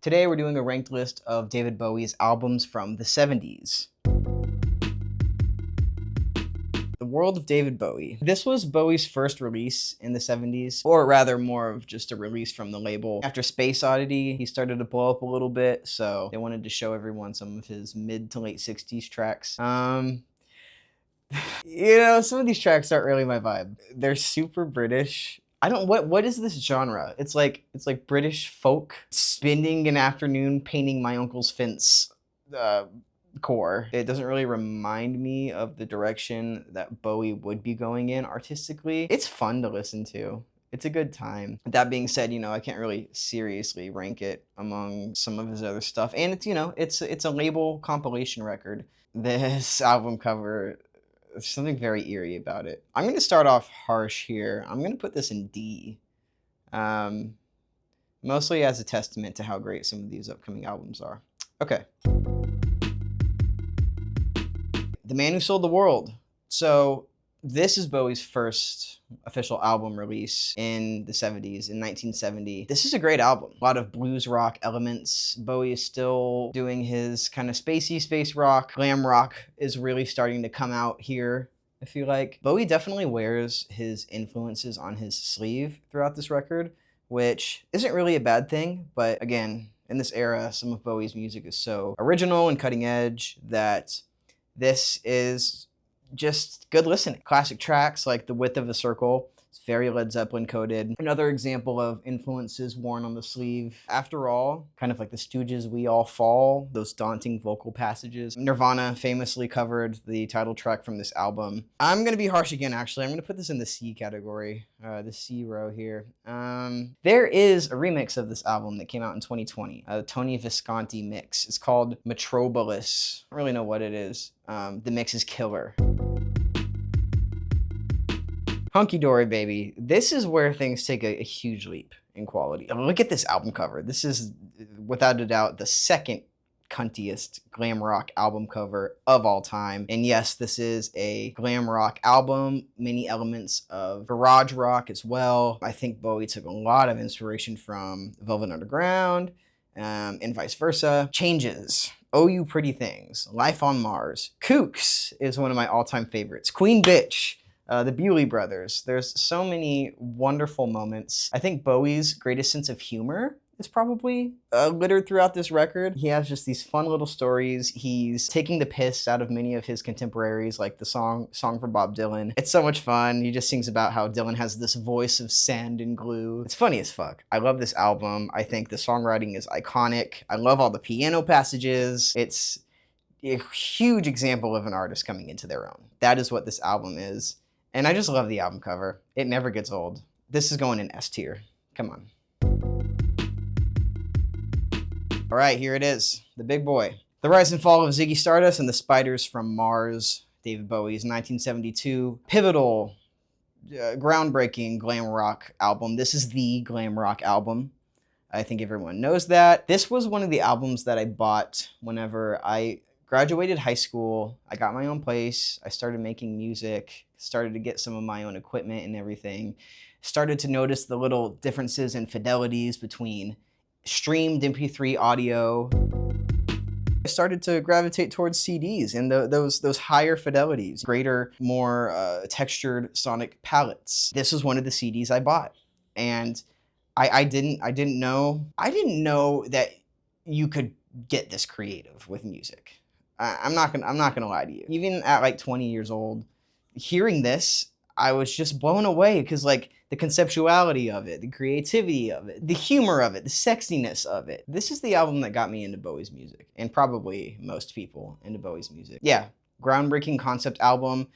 Today we're doing a ranked list of David Bowie's albums from the 70s. The World of David Bowie. This was Bowie's first release in the 70s, or rather more of just a release from the label. After Space Oddity, he started to blow up a little bit, so they wanted to show everyone some of his mid to late 60s tracks. Some of these tracks aren't really my vibe. They're super British. What is this genre? It's like British folk. Spending an afternoon painting my uncle's fence core. It doesn't really remind me of the direction that Bowie would be going in artistically. It's fun to listen to. It's a good time. That being said, I can't really seriously rank it among some of his other stuff. And it's a label compilation record. This album cover, there's something very eerie about it. I'm going to start off harsh here. I'm going to put this in D. Mostly as a testament to how great some of these upcoming albums are. Okay. The Man Who Sold the World. So this is Bowie's first official album release in the 70s, in 1970. This is a great album. A lot of blues rock elements. Bowie is still doing his kind of spacey space rock. Glam rock is really starting to come out here, I feel like. Bowie definitely wears his influences on his sleeve throughout this record, which isn't really a bad thing, but again, in this era, some of Bowie's music is so original and cutting edge that this is just good listening. Classic tracks like The Width of a Circle. It's very Led Zeppelin coded. Another example of influences worn on the sleeve. After All, kind of like the Stooges' We All Fall, those daunting vocal passages. Nirvana famously covered the title track from this album. I'm going to be harsh again, actually. I'm going to put this in the C category, the C row here. There is a remix of this album that came out in 2020, a Tony Visconti mix. It's called Metropolis. I don't really know what it is. The mix is killer. Hunky Dory Baby. This is where things take a huge leap in quality. Look at this album cover. This is, without a doubt, the second cuntiest glam rock album cover of all time. And yes, this is a glam rock album, many elements of garage rock as well. I think Bowie took a lot of inspiration from Velvet Underground, and vice versa. Changes. Oh You Pretty Things. Life on Mars. Kooks is one of my all-time favorites. Queen Bitch. The Bewley Brothers. There's so many wonderful moments. I think Bowie's greatest sense of humor is probably littered throughout this record. He has just these fun little stories. He's taking the piss out of many of his contemporaries, like the song for Bob Dylan. It's so much fun. He just sings about how Dylan has this voice of sand and glue. It's funny as fuck. I love this album. I think the songwriting is iconic. I love all the piano passages. It's a huge example of an artist coming into their own. That is what this album is. And I just love the album cover. It never gets old. This is going in S tier. Come on. All right, here it is. The big boy. The Rise and Fall of Ziggy Stardust and the Spiders from Mars. David Bowie's 1972 pivotal, groundbreaking glam rock album. This is the glam rock album. I think everyone knows that. This was one of the albums that I bought whenever I graduated high school. I got my own place. I started making music, started to get some of my own equipment and everything. Started to notice the little differences in fidelities between streamed MP3 audio. I started to gravitate towards CDs and those higher fidelities, greater, more textured sonic palettes. This was one of the CDs I bought, and I didn't know that you could get this creative with music. I'm not gonna lie to you. Even at like 20 years old, hearing this, I was just blown away because like the conceptuality of it, the creativity of it, the humor of it, the sexiness of it. This is the album that got me into Bowie's music, and probably most people into Bowie's music. Yeah, groundbreaking concept album,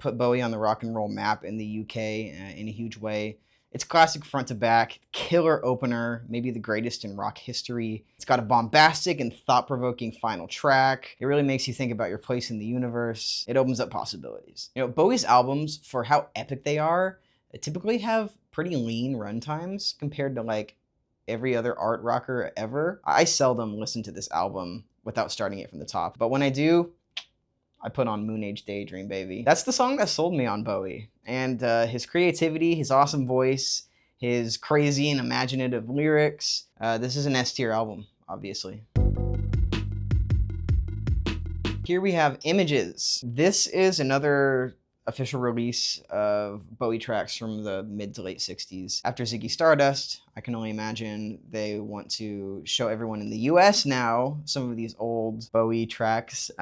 put Bowie on the rock and roll map in the UK in a huge way. It's classic front to back, killer opener, maybe the greatest in rock history. It's got a bombastic and thought-provoking final track. It really makes you think about your place in the universe. It opens up possibilities. Bowie's albums, for how epic they are, typically have pretty lean runtimes compared to like every other art rocker ever. I seldom listen to this album without starting it from the top, but when I do, I put on Moon Age Daydream, baby. That's the song that sold me on Bowie. And his creativity, his awesome voice, his crazy and imaginative lyrics. This is an S-tier album, obviously. Here we have Images. This is another official release of Bowie tracks from the mid to late 60s. After Ziggy Stardust, I can only imagine they want to show everyone in the US now some of these old Bowie tracks.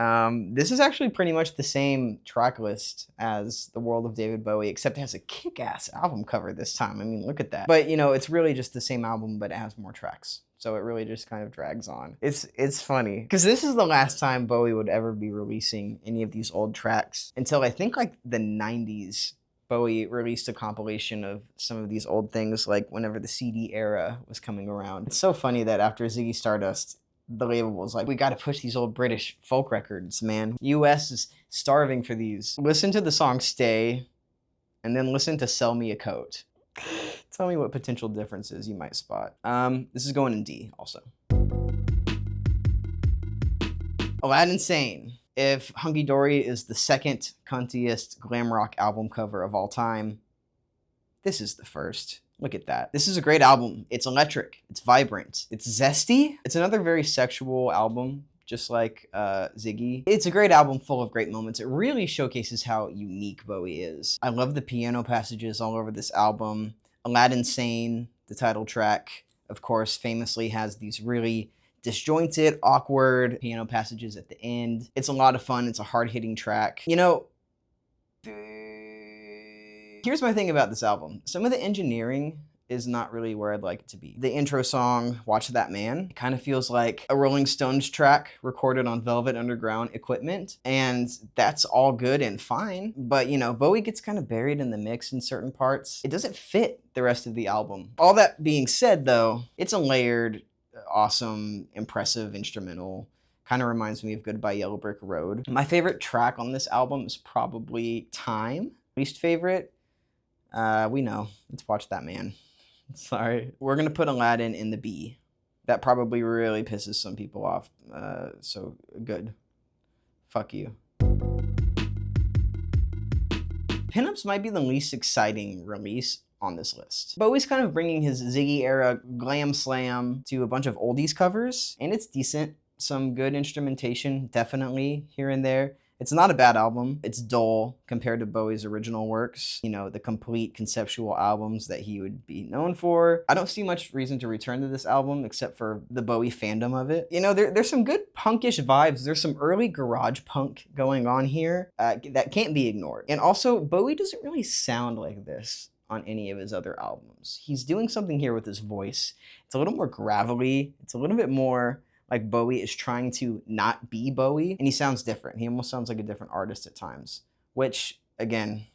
This is actually pretty much the same track list as The World of David Bowie, except it has a kick-ass album cover this time. I mean, look at that. But, you know, it's really just the same album, but it has more tracks. So it really just kind of drags on. It's funny, because this is the last time Bowie would ever be releasing any of these old tracks until I think like the 90s. Bowie released a compilation of some of these old things, like whenever the CD era was coming around. It's so funny that after Ziggy Stardust, the label was like, we got to push these old British folk records, man. US is starving for these. Listen to the song Stay, and then listen to Sell Me a Coat. Tell me what potential differences you might spot. This is going in D also. Aladdin Sane. If Hunky Dory is the second cuntiest glam rock album cover of all time, this is the first. Look at that. This is a great album. It's electric. It's vibrant. It's zesty. It's another very sexual album, just like Ziggy. It's a great album full of great moments. It really showcases how unique Bowie is. I love the piano passages all over this album. Aladdin Sane, the title track, of course, famously has these really disjointed, awkward piano passages at the end. It's a lot of fun. It's a hard-hitting track. You know, here's my thing about this album. Some of the engineering is not really where I'd like it to be. The intro song, Watch That Man, kind of feels like a Rolling Stones track recorded on Velvet Underground equipment, and that's all good and fine, but you know, Bowie gets kind of buried in the mix in certain parts. It doesn't fit the rest of the album. All that being said though, it's a layered, awesome, impressive instrumental. Kind of reminds me of Goodbye Yellow Brick Road. My favorite track on this album is probably Time. Least favorite? We know. Let's Watch That Man. Sorry. We're going to put Aladdin in the B. That probably really pisses some people off. So good. Fuck you. Pinups might be the least exciting release on this list. Bowie's kind of bringing his Ziggy era glam slam to a bunch of oldies covers, and it's decent. Some good instrumentation, definitely, here and there. It's not a bad album. It's dull compared to Bowie's original works, you know, the complete conceptual albums that he would be known for. I don't see much reason to return to this album except for the Bowie fandom of it. You know, there's some good punkish vibes. There's some early garage punk going on here that can't be ignored. And also, Bowie doesn't really sound like this on any of his other albums. He's doing something here with his voice. It's a little more gravelly. It's a little bit more like Bowie is trying to not be Bowie, and he sounds different. He almost sounds like a different artist at times, which, again,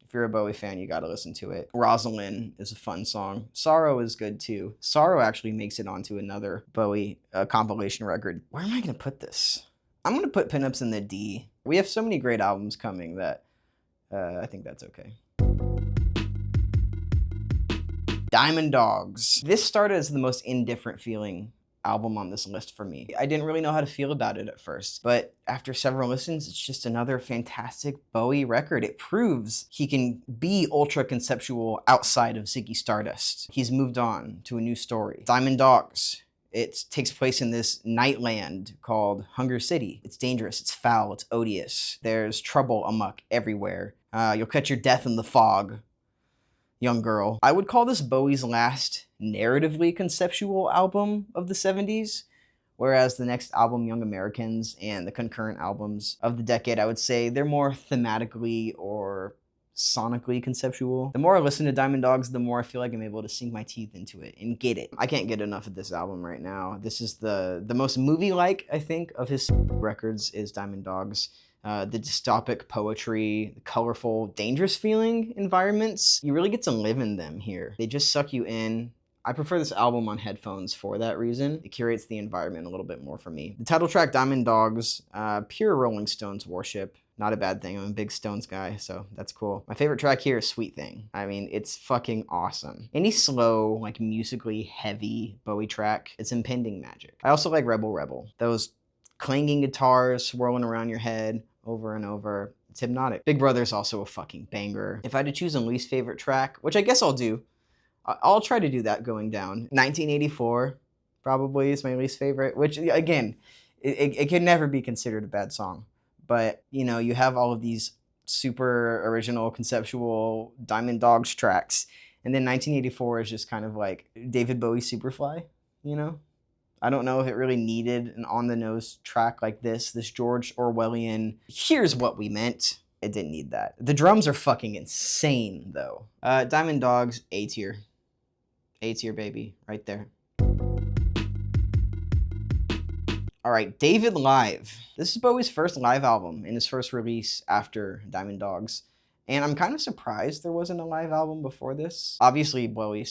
if you're a Bowie fan, you gotta listen to it. Rosalind is a fun song. Sorrow is good too. Sorrow actually makes it onto another Bowie compilation record. Where am I gonna put this? I'm gonna put Pinups in the D. We have so many great albums coming that I think that's okay. Diamond Dogs. This started as the most indifferent feeling album on this list for me. I didn't really know how to feel about it at first, but after several listens, it's just another fantastic Bowie record. It proves he can be ultra conceptual outside of Ziggy Stardust. He's moved on to a new story. Diamond Dogs. It takes place in this nightland called Hunger City. It's dangerous, it's foul, it's odious. There's trouble amok everywhere. You'll catch your death in the fog, young girl. I would call this Bowie's last narratively conceptual album of the 70s, whereas the next album, Young Americans, and the concurrent albums of the decade, I would say they're more thematically or sonically conceptual. The more I listen to Diamond Dogs, the more I feel like I'm able to sink my teeth into it and get it. I can't get enough of this album right now. This is the most movie-like, I think, of his records is Diamond Dogs. The dystopic poetry, the colorful, dangerous feeling environments, you really get to live in them here. They just suck you in. I prefer this album on headphones for that reason. It curates the environment a little bit more for me. The title track, Diamond Dogs, pure Rolling Stones worship. Not a bad thing. I'm a big Stones guy, so that's cool. My favorite track here is Sweet Thing. I mean, it's fucking awesome. Any slow, like musically heavy Bowie track, it's impending magic. I also like Rebel Rebel. Those clanging guitars swirling around your head over and over. It's hypnotic. Big Brother's also a fucking banger. If I had to choose a least favorite track, which I guess I'll do I'll try to do that going down. 1984 probably is my least favorite, which again, it can never be considered a bad song. But, you know, you have all of these super original conceptual Diamond Dogs tracks. And then 1984 is just kind of like David Bowie Superfly, you know? I don't know if it really needed an on-the-nose track like this George Orwellian, here's what we meant. It didn't need that. The drums are fucking insane, though. Diamond Dogs, A tier. A tier, baby, right there. All right, David Live. This is Bowie's first live album and his first release after Diamond Dogs. And I'm kind of surprised there wasn't a live album before this. Obviously, Bowie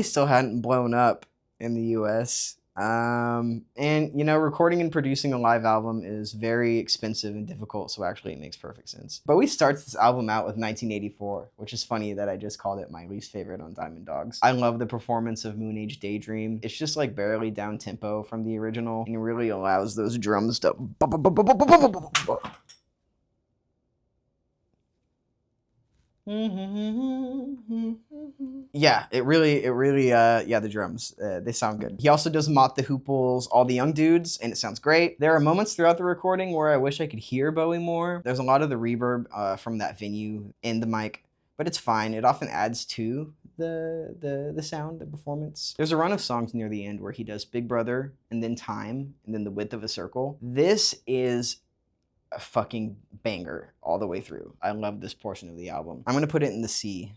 still hadn't blown up in the US. And, you know, recording and producing a live album is very expensive and difficult, so actually it makes perfect sense. Bowie starts this album out with 1984, which is funny that I just called it my least favorite on Diamond Dogs. I love the performance of Moon Age Daydream. It's just like barely down tempo from the original, and it really allows those drums to... Yeah, it really, yeah, the drums, they sound good. He also does Mott the Hooples, All the Young Dudes, and it sounds great. There are moments throughout the recording where I wish I could hear Bowie more. There's a lot of the reverb from that venue in the mic, but it's fine. It often adds to the sound, the performance. There's a run of songs near the end where he does Big Brother, and then Time, and then The Width of a Circle. This is a fucking banger all the way through. I love this portion of the album. I'm gonna put it in the C,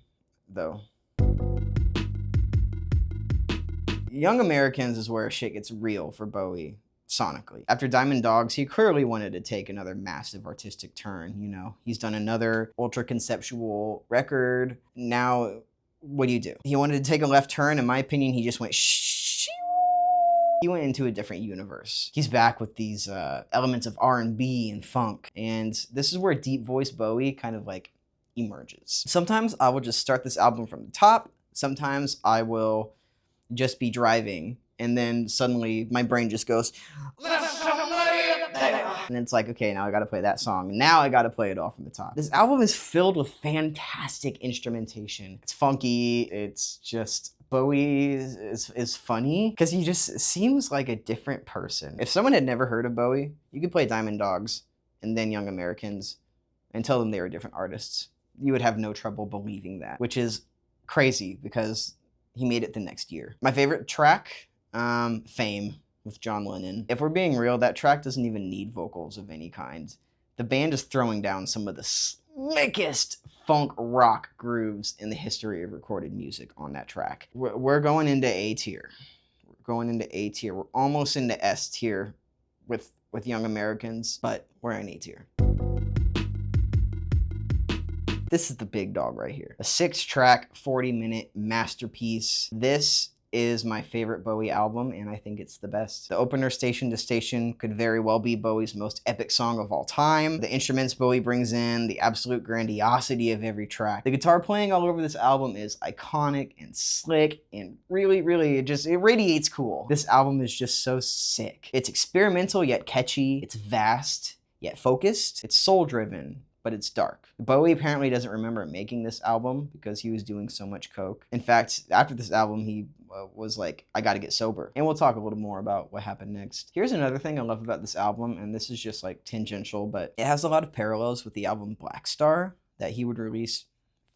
though. Young Americans is where shit gets real for Bowie sonically. After Diamond Dogs, he clearly wanted to take another massive artistic turn, you know. He's done another ultra conceptual record. Now, what do? He wanted to take a left turn. In my opinion, he just went he went into a different universe. He's back with these elements of R&B and funk. And this is where deep voice Bowie kind of like emerges. Sometimes I will just start this album from the top. Sometimes I will just be driving, and then suddenly my brain just goes, and it's like, okay, now I gotta play that song. Now I gotta play it all from the top. This album is filled with fantastic instrumentation. It's funky, it's just, Bowie is funny, because he just seems like a different person. If someone had never heard of Bowie, you could play Diamond Dogs and then Young Americans and tell them they were different artists. You would have no trouble believing that, which is crazy because he made it the next year. My favorite track, Fame with John Lennon. If we're being real, that track doesn't even need vocals of any kind. The band is throwing down some of the slickest funk rock grooves in the history of recorded music on that track. We're going into A tier. We're going into A tier. We're almost into S tier with Young Americans, but we're in A tier. This is the big dog right here. A 6-track, 40-minute masterpiece. This is my favorite Bowie album, and I think it's the best. The opener, Station to Station, could very well be Bowie's most epic song of all time. The instruments Bowie brings in, the absolute grandiosity of every track. The guitar playing all over this album is iconic and slick, and really, it radiates cool. This album is just so sick. It's experimental yet catchy. It's vast yet focused. It's soul-driven, but it's dark. Bowie apparently doesn't remember making this album because he was doing so much coke. In fact, after this album, he was like, I gotta get sober. And we'll talk a little more about what happened next. Here's another thing I love about this album, and this is just like tangential, but it has a lot of parallels with the album Black Star that he would release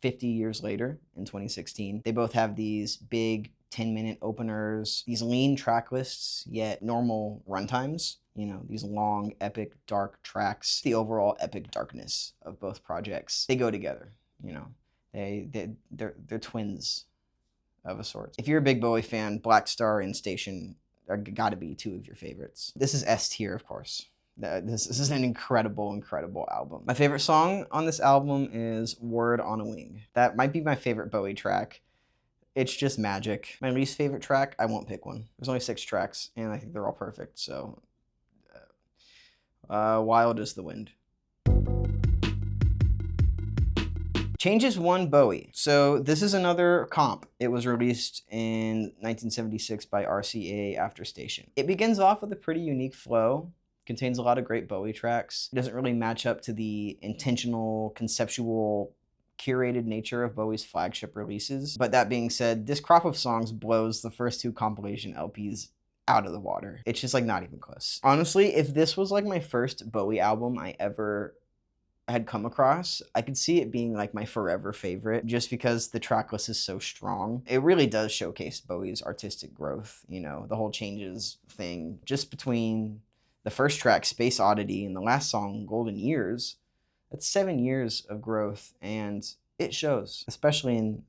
50 years later in 2016. They both have these big 10-minute openers, these lean track lists, yet normal runtimes. You know, these long, epic, dark tracks. The overall epic darkness of both projects. They go together, you know. They're twins of a sort. If you're a big Bowie fan, Black Star and Station are gotta be two of your favorites. This is S tier, of course. This is an incredible album. My favorite song on this album is Word on a Wing. That might be my favorite Bowie track. It's just magic. My least favorite track, I won't pick one. There's only 6 tracks, and I think they're all perfect, so... Wild is the Wind. Changes 1 Bowie. So this is another comp. It was released in 1976 by RCA after Station. It begins off with a pretty unique flow. Contains a lot of great Bowie tracks. It doesn't really match up to the intentional, conceptual curated nature of Bowie's flagship releases. But that being said, this crop of songs blows the first two compilation LPs out of the water. It's just like not even close. Honestly, if this was like my first Bowie album I ever had come across, I could see it being like my forever favorite just because the track list is so strong. It really does showcase Bowie's artistic growth, you know, the whole Changes thing. Just between the first track, Space Oddity, and the last song, Golden Years, that's 7 years of growth, and it shows, especially in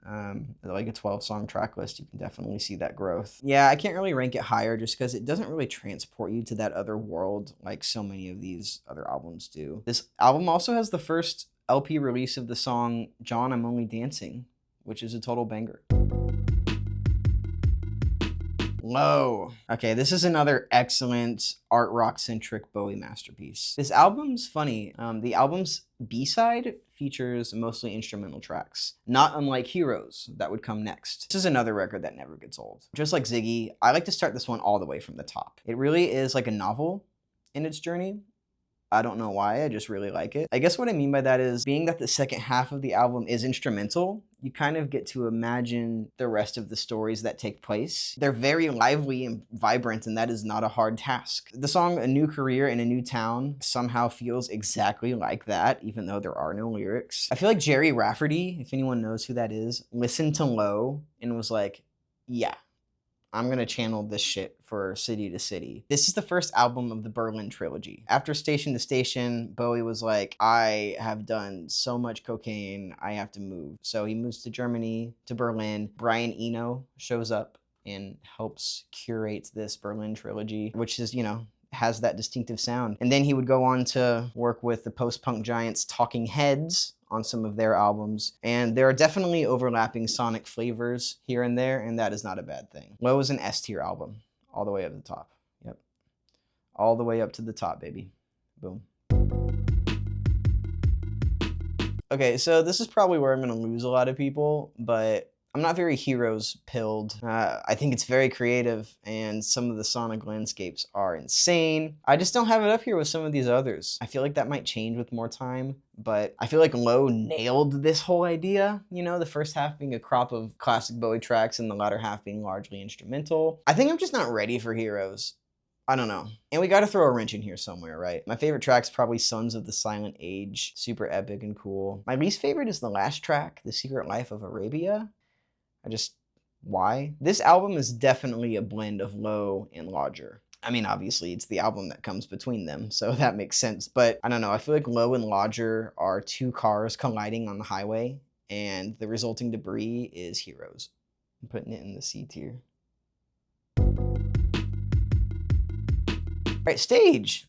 like a 12-song track list. You can definitely see that growth. Yeah, I can't really rank it higher just because it doesn't really transport you to that other world like so many of these other albums do. This album also has the first LP release of the song John, I'm Only Dancing, which is a total banger. Low. Okay, this is another excellent art rock centric Bowie masterpiece. This album's funny. The album's B-side features mostly instrumental tracks, not unlike Heroes that would come next. This is another record that never gets old. Just like Ziggy, I like to start this one all the way from the top. It really is like a novel in its journey. I don't know why, I just really like it. I guess what I mean by that is, being that the second half of the album is instrumental, you kind of get to imagine the rest of the stories that take place. They're very lively and vibrant, and that is not a hard task. The song A New Career in a New Town somehow feels exactly like that, even though there are no lyrics. I feel like Jerry Rafferty, if anyone knows who that is, listened to Low and was like, yeah, I'm gonna channel this shit for City to City. This is the first album of the Berlin trilogy. After Station to Station, Bowie was like, I have done so much cocaine, I have to move. So he moves to Germany, to Berlin. Brian Eno shows up and helps curate this Berlin trilogy, which is, you know, has that distinctive sound. And then he would go on to work with the post-punk giants Talking Heads on some of their albums, and there are definitely overlapping sonic flavors here and there, and that is not a bad thing. Low is an S-tier album, all the way up to the top. Yep. All the way up to the top, baby. Boom. Okay, so this is probably where I'm gonna lose a lot of people, but I'm not very Heroes pilled. I think it's very creative, and some of the sonic landscapes are insane. I just don't have it up here with some of these others. I feel like that might change with more time, but I feel like Low nailed this whole idea. You know, the first half being a crop of classic Bowie tracks and the latter half being largely instrumental. I think I'm just not ready for Heroes. I don't know. And we gotta throw a wrench in here somewhere, right? My favorite track's probably Sons of the Silent Age. Super epic and cool. My least favorite is the last track, The Secret Life of Arabia. Why? This album is definitely a blend of Low and Lodger. I mean, obviously, it's the album that comes between them, so that makes sense. But I don't know, I feel like Low and Lodger are two cars colliding on the highway, and the resulting debris is Heroes. I'm putting it in the C tier. All right, Stage.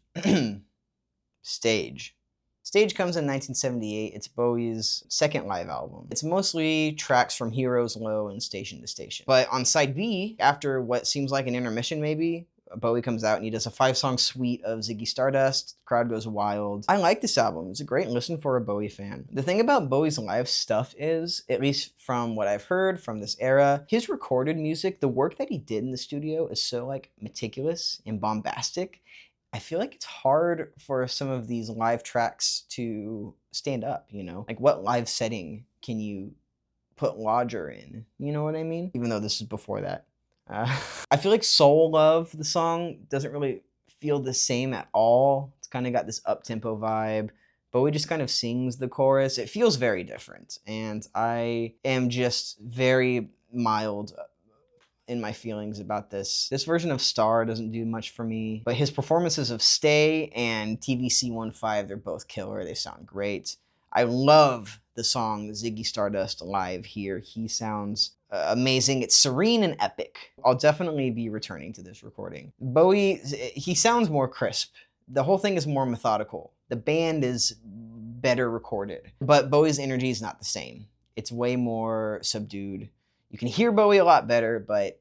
Stage. Stage comes in 1978. It's Bowie's second live album. It's mostly tracks from Heroes, Low, and Station to Station. But on side B, after what seems like an intermission maybe, Bowie comes out and he does a 5-song suite of Ziggy Stardust. The crowd goes wild. I like this album. It's a great listen for a Bowie fan. The thing about Bowie's live stuff is, at least from what I've heard from this era, his recorded music, the work that he did in the studio is so like meticulous and bombastic. I feel like it's hard for some of these live tracks to stand up, you know? Like, what live setting can you put Lodger in? You know what I mean? Even though this is before that. I feel like Soul Love, the song, doesn't really feel the same at all. It's kind of got this up-tempo vibe. Bowie just kind of sings the chorus. It feels very different. And I am just very mild in my feelings about this. This version of Star doesn't do much for me, but his performances of Stay and TVC15, they're both killer. They sound great. I love the song Ziggy Stardust live here. He sounds amazing. It's serene and epic. I'll definitely be returning to this recording. Bowie, he sounds more crisp. The whole thing is more methodical. The band is better recorded, but Bowie's energy is not the same. It's way more subdued. You can hear Bowie a lot better, but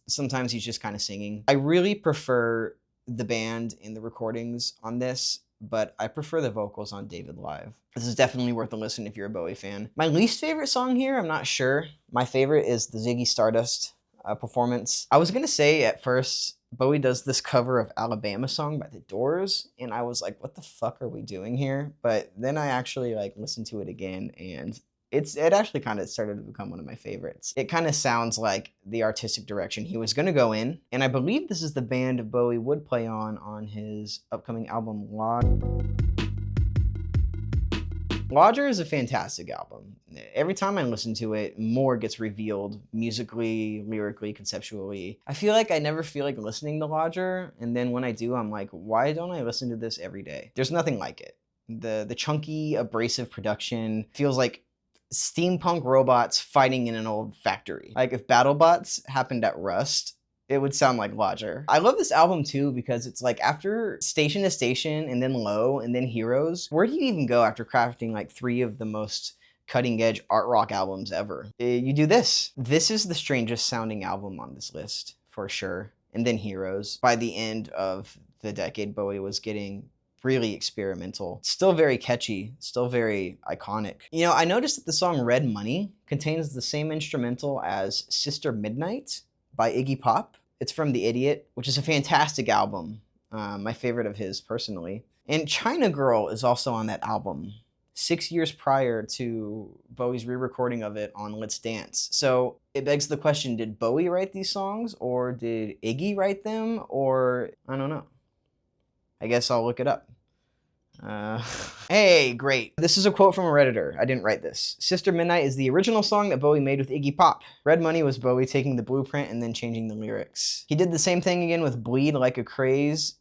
sometimes he's just kind of singing. I really prefer the band in the recordings on this, but I prefer the vocals on David Live. This is definitely worth a listen if you're a Bowie fan. My least favorite song here, I'm not sure. My favorite is the Ziggy Stardust performance. I was gonna say at first, Bowie does this cover of Alabama Song by The Doors, and I was like, what the fuck are we doing here? But then I actually like listened to it again, and It actually kind of started to become one of my favorites. It kind of sounds like the artistic direction he was going to go in, and I believe this is the band Bowie would play on his upcoming album, Lodger is a fantastic album. Every time I listen to it, more gets revealed musically, lyrically, conceptually. I feel like I never feel like listening to Lodger, and then when I do, I'm like, why don't I listen to this every day? There's nothing like it. The chunky, abrasive production feels like steampunk robots fighting in an old factory. Like if BattleBots happened at Rust, it would sound like Lodger. I love this album too because it's like after Station to Station and then Low and then Heroes, where do you even go after crafting like 3 of the most cutting edge art rock albums ever? You do this. This is the strangest sounding album on this list for sure. And then Heroes. By the end of the decade, Bowie was getting really experimental. Still very catchy, still very iconic. You know, I noticed that the song Red Money contains the same instrumental as Sister Midnight by Iggy Pop. It's from The Idiot, which is a fantastic album. My favorite of his, personally. And China Girl is also on that album, 6 years prior to Bowie's re-recording of it on Let's Dance. So it begs the question, did Bowie write these songs, or did Iggy write them, or I don't know. I guess I'll look it up. Hey, great. This is a quote from a Redditor. I didn't write this. Sister Midnight is the original song that Bowie made with Iggy Pop. Red Money was Bowie taking the blueprint and then changing the lyrics. He did the same thing again with Bleed Like a Craze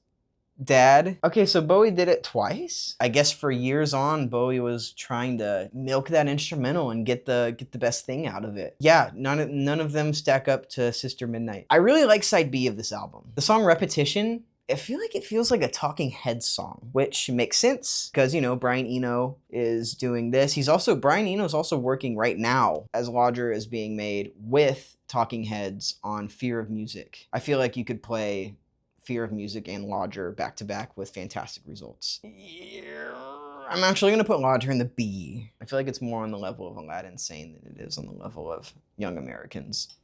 Dad. Okay, so Bowie did it twice? I guess for years on, Bowie was trying to milk that instrumental and get the best thing out of it. Yeah, none of them stack up to Sister Midnight. I really like side B of this album. The song Repetition, I feel like it feels like a Talking Heads song, which makes sense because, you know, Brian Eno is doing this. Brian Eno is also working right now as Lodger is being made with Talking Heads on Fear of Music. I feel like you could play Fear of Music and Lodger back to back with fantastic results. I'm actually going to put Lodger in the B. I feel like it's more on the level of Aladdin Sane than it is on the level of Young Americans.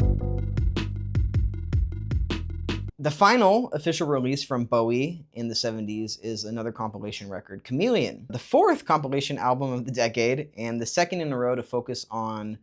The final official release from Bowie in the 70s is another compilation record, Chameleon, the 4th compilation album of the decade, and the 2nd in a row to focus on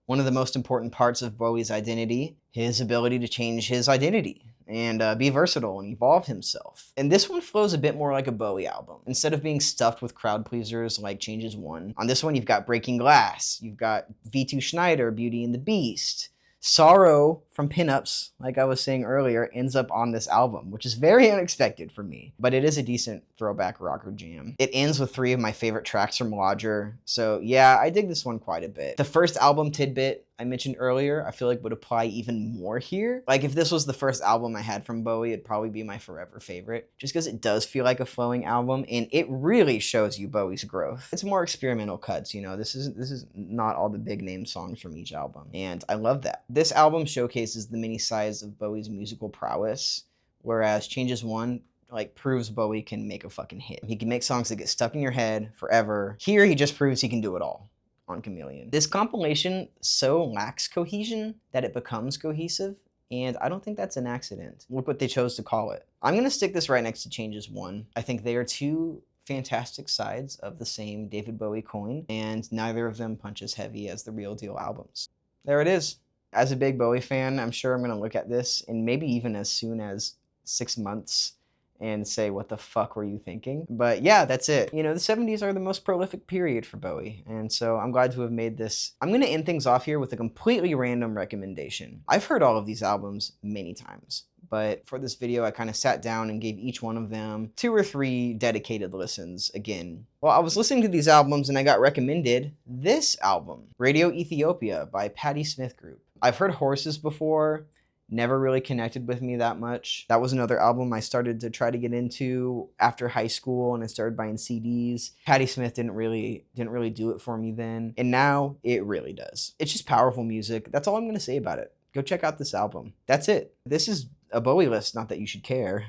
one of the most important parts of Bowie's identity, his ability to change his identity and be versatile and evolve himself. And this one flows a bit more like a Bowie album. Instead of being stuffed with crowd pleasers like Changes One, on this one you've got Breaking Glass, you've got V2 Schneider, Beauty and the Beast, Sorrow from Pinups, like I was saying earlier, ends up on this album, which is very unexpected for me, but it is a decent throwback rocker jam. It ends with 3 of my favorite tracks from Lodger, so yeah, I dig this one quite a bit. The first album tidbit I mentioned earlier, I feel like would apply even more here. Like if this was the first album I had from Bowie, it'd probably be my forever favorite, just because it does feel like a flowing album, and it really shows you Bowie's growth. It's more experimental cuts, you know, this is not all the big name songs from each album, and I love that. This album showcases the many sides of Bowie's musical prowess, whereas Changes One like proves Bowie can make a fucking hit. He can make songs that get stuck in your head forever. Here he just proves he can do it all on Chameleon. This compilation so lacks cohesion that it becomes cohesive, and I don't think that's an accident. Look what they chose to call it. I'm gonna stick this right next to Changes One. I think they are 2 fantastic sides of the same David Bowie coin, and neither of them punch as heavy as the real deal albums. There it is. As a big Bowie fan, I'm sure I'm gonna look at this, and maybe even as soon as 6 months, and say, what the fuck were you thinking? But yeah, that's it. You know, the 70s are the most prolific period for Bowie, and so I'm glad to have made this. I'm gonna end things off here with a completely random recommendation. I've heard all of these albums many times, but for this video, I kind of sat down and gave each one of them 2 or 3 dedicated listens again. Well, I was listening to these albums and I got recommended this album, Radio Ethiopia by Patti Smith Group. I've heard Horses before, never really connected with me that much. That was another album I started to try to get into after high school, and I started buying CDs. Patti Smith didn't really do it for me then, and now it really does. It's just powerful music. That's all I'm gonna say about it. Go check out this album. That's it. This is a Bowie list, not that you should care.